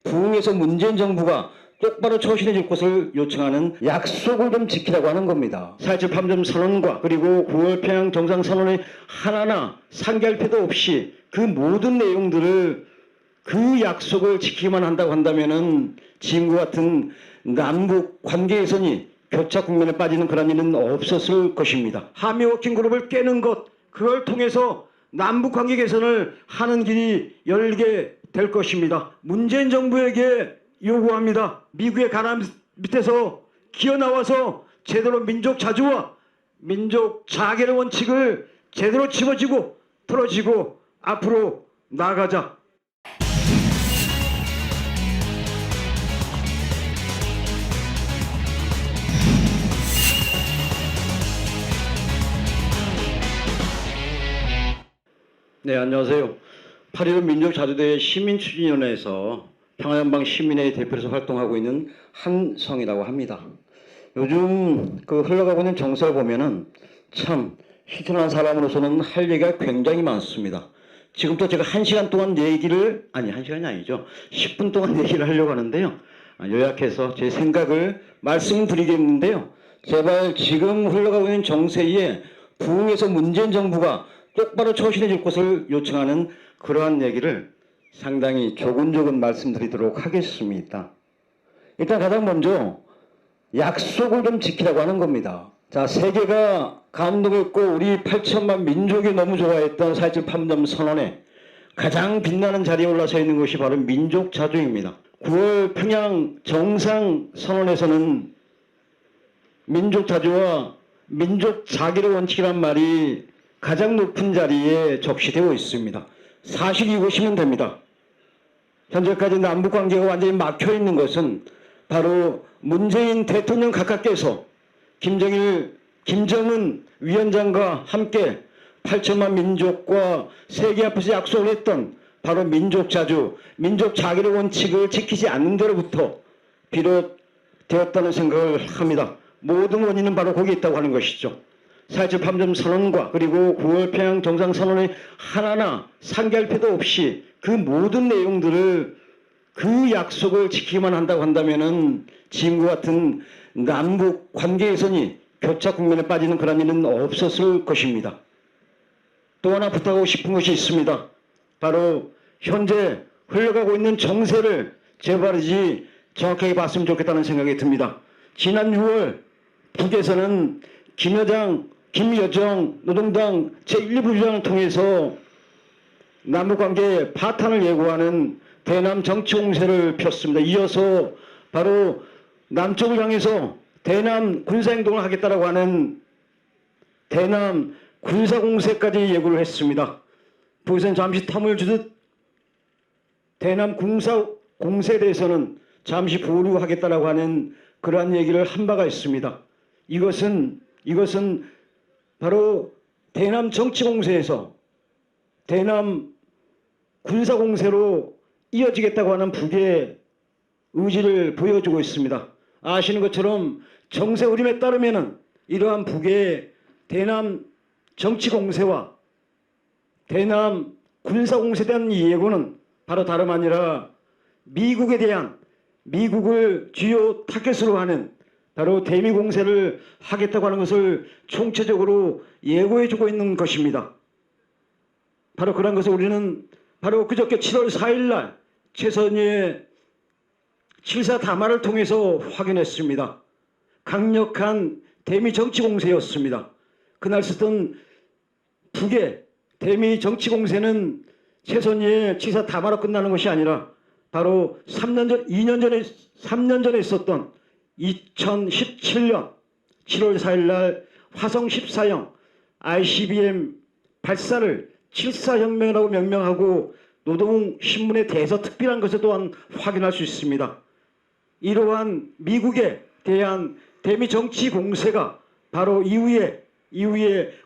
부흥에서 문재인 정부가 똑바로 처신해 줄 것을 요청하는 약속을 좀 지키라고 하는 겁니다. 4.27 판문점 선언과 그리고 9월 평양 정상선언의 하나하나 상기할 필요도 없이 그 모든 내용들을 그 약속을 지키기만 한다고 한다면은 지금과 같은 남북 관계 개선이 교착 국면에 빠지는 그런 일은 없었을 것입니다. 한미 워킹 그룹을 깨는 것, 그걸 통해서 남북 관계 개선을 하는 길이 열리게 될 것입니다. 문재인 정부에게 요구합니다. 미국의 가람 밑에서 기어나와서 제대로 민족 자주와 민족 자결의 원칙을 제대로 집어지고 풀어지고 앞으로 나아가자. 네, 안녕하세요. 8.15 민족자주대회 시민추진위원회에서 평화연방 시민회의 대표로서 활동하고 있는 한성이라고 합니다. 요즘 흘러가고 있는 정세를 보면은 참 실천한 사람으로서는 할 얘기가 굉장히 많습니다. 지금부터 제가 1시간 동안 얘기를, 아니 1시간이 아니죠. 10분 동안 얘기를 하려고 하는데요. 요약해서 제 생각을 말씀드리겠는데요. 제발 지금 흘러가고 있는 정세에 부흥에서 문재인 정부가 똑바로 처신해 줄 것을 요청하는 그러한 얘기를 상당히 조근조근 말씀드리도록 하겠습니다. 일단 가장 먼저 약속을 좀 지키라고 하는 겁니다. 자, 세계가 감동했고 우리 8천만 민족이 너무 좋아했던 4.27 판문점 선언에 가장 빛나는 자리에 올라서 있는 것이 바로 민족 자주입니다. 9월 평양 정상선언에서는 민족 자주와 민족 자결의 원칙이란 말이 가장 높은 자리에 적시되어 있습니다. 사실 이것이면 됩니다. 현재까지 남북관계가 완전히 막혀있는 것은 바로 문재인 대통령 각하께서 김정은 위원장과 함께 8천만 민족과 세계 앞에서 약속을 했던 바로 민족자주, 민족자결의 원칙을 지키지 않는 데로부터 비롯되었다는 생각을 합니다. 모든 원인은 바로 거기에 있다고 하는 것이죠. 4.27 판문점 선언과 그리고 9월 평양 정상선언의 하나하나 상기할 필요도 없이 그 모든 내용들을 그 약속을 지키기만 한다고 한다면은 지금과 같은 남북 관계 개선이 교착 국면에 빠지는 그런 일은 없었을 것입니다. 또 하나 부탁하고 싶은 것이 있습니다. 바로 현재 흘러가고 있는 정세를 제발이지 정확하게 봤으면 좋겠다는 생각이 듭니다. 지난 6월 북에서는 김여정 노동당 제1, 2부 주장을 통해서 남북관계 파탄을 예고하는 대남 정치 공세를 폈습니다. 이어서 바로 남쪽을 향해서 대남 군사행동을 하겠다라고 하는 대남 군사공세까지 예고를 했습니다. 북에서는 잠시 텀을 주듯 대남 군사공세에 대해서는 잠시 보류하겠다라고 하는 그러한 얘기를 한 바가 있습니다. 이것은 바로 대남 정치공세에서 대남 군사공세로 이어지겠다고 하는 북의 의지를 보여주고 있습니다. 아시는 것처럼 정세 흐름에 따르면은 이러한 북의 대남 정치공세와 대남 군사공세에 대한 예고는 바로 다름 아니라 미국을 주요 타겟으로 하는 바로 대미 공세를 하겠다고 하는 것을 총체적으로 예고해주고 있는 것입니다. 바로 그런 것을 우리는 바로 그저께 7월 4일 날 최선희의 7.4 담화를 통해서 확인했습니다. 강력한 대미 정치 공세였습니다. 그날 썼던 북의 대미 정치 공세는 최선희의 7.4 담화로 끝나는 것이 아니라 바로 3년 전에 있었던 2017년 7월 4일 날 화성 14형 ICBM 발사를 7.4혁명이라고 명명하고 노동신문에 대해서 특별한 것을 또한 확인할 수 있습니다. 이러한 미국에 대한 대미 정치 공세가 바로 이후에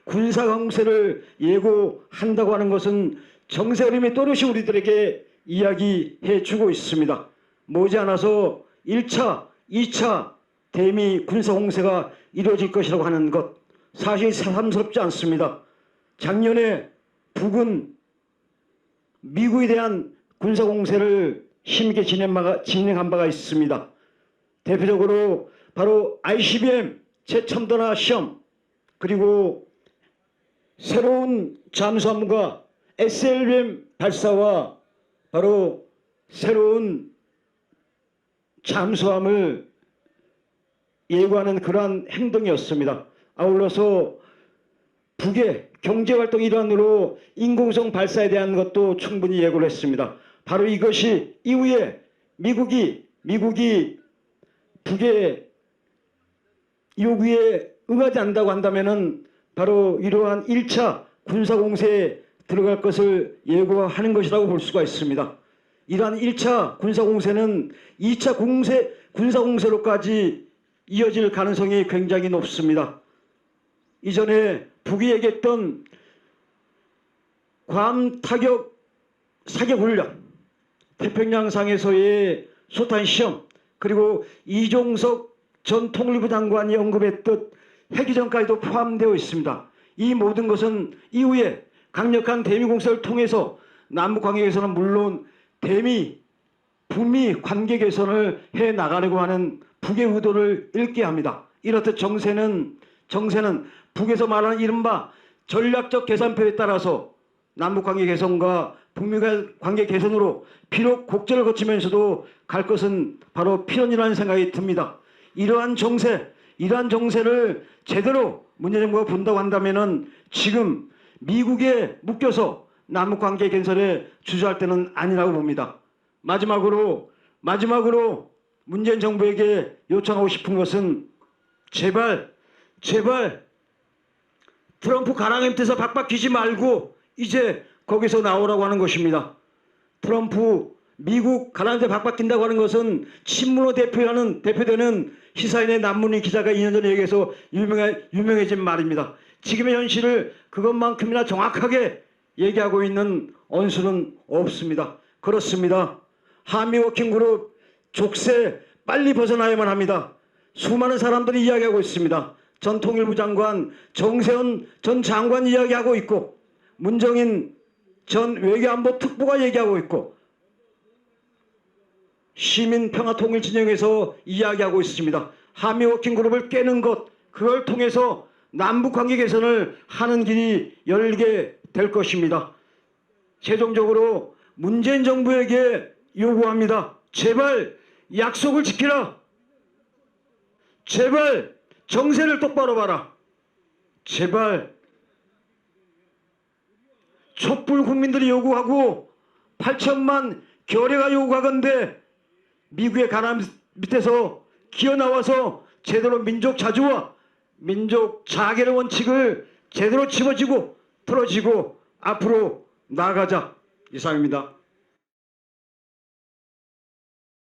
군사 공세를 예고한다고 하는 것은 정세 흐름이 또렷이 우리들에게 이야기해 주고 있습니다. 머지않아서 1차, 2차 대미 군사 공세가 이루어질 것이라고 하는 것 사실 새삼스럽지 않습니다. 작년에 북은 미국에 대한 군사 공세를 힘있게 진행한 바가 있습니다. 대표적으로 바로 ICBM 최첨단화 시험, 그리고 새로운 잠수함과 SLBM 발사와 바로 새로운 잠수함을 예고하는 그러한 행동이었습니다. 아울러서 북의 경제활동 일환으로 인공성 발사에 대한 것도 충분히 예고를 했습니다. 바로 이것이 이후에 미국이 북의 요구에 응하지 않는다고 한다면은 바로 이러한 1차 군사공세에 들어갈 것을 예고하는 것이라고 볼 수가 있습니다. 이러한 1차 군사공세는 2차 군사공세로까지 이어질 가능성이 굉장히 높습니다. 이전에 북이 얘기했던 괌 타격 사격 훈련, 태평양상에서의 소탄 시험, 그리고 이종석 전 통일부 장관이 언급했듯 핵이전까지도 포함되어 있습니다. 이 모든 것은 이후에 강력한 대미 공세를 통해서 남북 관계 개선은 물론 북미 관계 개선을 해 나가려고 하는 북의 의도를 읽게 합니다. 이렇듯 정세는 북에서 말하는 이른바 전략적 계산표에 따라서 남북 관계 개선과 북미 관계 개선으로 비록 곡절을 거치면서도 갈 것은 바로 필연이라는 생각이 듭니다. 이러한 정세를 제대로 문재인 정부가 본다고 한다면은 지금 미국에 묶여서 남북 관계 개선에 주저할 때는 아니라고 봅니다. 마지막으로 문재인 정부에게 요청하고 싶은 것은 제발 트럼프 가랑이 밑에서 박박 끼지 말고 이제 거기서 나오라고 하는 것입니다. 트럼프 미국 가랑이 밑에 박박 낀다고 하는 것은 친문호 대표되는 시사인의 남문희 기자가 2년 전에 얘기해서 유명해진 말입니다. 지금의 현실을 그것만큼이나 정확하게 얘기하고 있는 언수는 없습니다. 그렇습니다. 한미 워킹그룹 족쇄 빨리 벗어나야만 합니다. 수많은 사람들이 이야기하고 있습니다. 전 통일부 장관, 정세현 전 장관 이야기하고 있고, 문정인 전 외교안보 특보가 얘기하고 있고, 시민평화통일진영에서 이야기하고 있습니다. 한미 워킹그룹을 깨는 것, 그걸 통해서 남북관계 개선을 하는 길이 열리게 될 것입니다. 최종적으로 문재인 정부에게 요구합니다. 제발 약속을 지키라. 제발 정세를 똑바로 봐라. 제발 촛불 국민들이 요구하고 8천만 결의가 요구하건대 미국의 가람 밑에서 기어나와서 제대로 민족 자주와 민족 자결의 원칙을 제대로 집어지고 틀어지고 앞으로 나아가자. 이상입니다.